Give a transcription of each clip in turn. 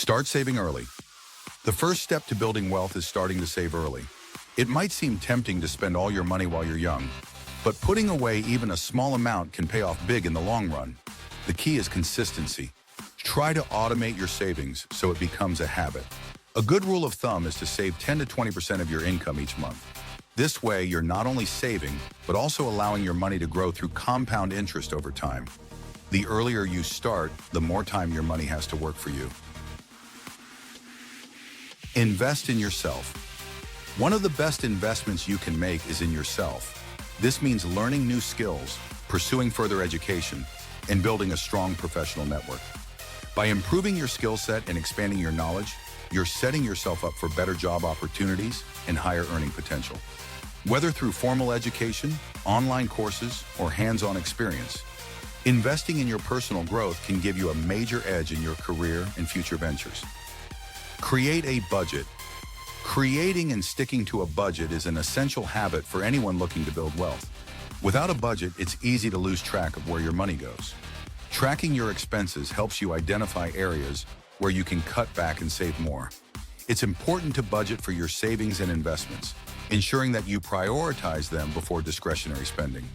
Start saving early. The first step to building wealth is starting to save early. It might seem tempting to spend all your money while you're young, but putting away even a small amount can pay off big in the long run. The key is consistency. Try to automate your savings so it becomes a habit. A good rule of thumb is to save 10 to 20% of your income each month. This way, you're not only saving, but also allowing your money to grow through compound interest over time. The earlier you start, the more time your money has to work for you. Invest in yourself. One of the best investments you can make is in yourself. This means learning new skills, pursuing further education, and building a strong professional network. By improving your skill set and expanding your knowledge, you're setting yourself up for better job opportunities and higher earning potential. Whether through formal education, online courses, or hands-on experience, investing in your personal growth can give you a major edge in your career and future ventures. Create a budget. Creating and sticking to a budget is an essential habit for anyone looking to build wealth. Without a budget, it's easy to lose track of where your money goes. Tracking your expenses helps you identify areas where you can cut back and save more. It's important to budget for your savings and investments, ensuring that you prioritize them before discretionary spending.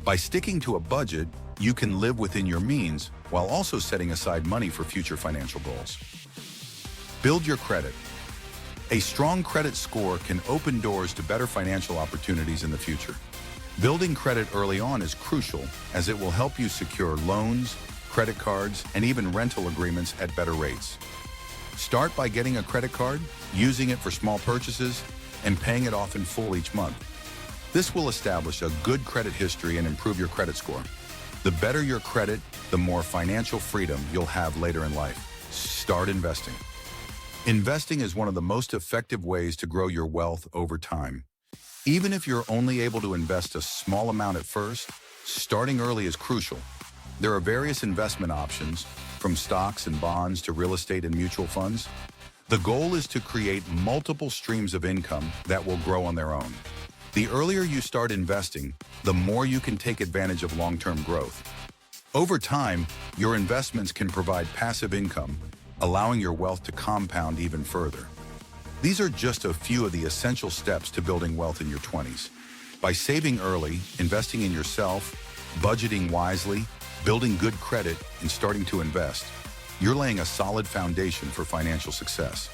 By sticking to a budget, you can live within your means while also setting aside money for future financial goals. Build your credit. A strong credit score can open doors to better financial opportunities in the future. Building credit early on is crucial as it will help you secure loans, credit cards, and even rental agreements at better rates. Start by getting a credit card, using it for small purchases, and paying it off in full each month. This will establish a good credit history and improve your credit score. The better your credit, the more financial freedom you'll have later in life. Start investing. Investing is one of the most effective ways to grow your wealth over time. Even if you're only able to invest a small amount at first, starting early is crucial. There are various investment options, from stocks and bonds to real estate and mutual funds. The goal is to create multiple streams of income that will grow on their own. The earlier you start investing, the more you can take advantage of long-term growth. Over time, your investments can provide passive income, allowing your wealth to compound even further. These are just a few of the essential steps to building wealth in your 20s. By saving early, investing in yourself, budgeting wisely, building good credit, and starting to invest, you're laying a solid foundation for financial success.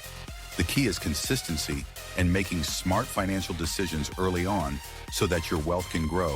The key is consistency and making smart financial decisions early on so that your wealth can grow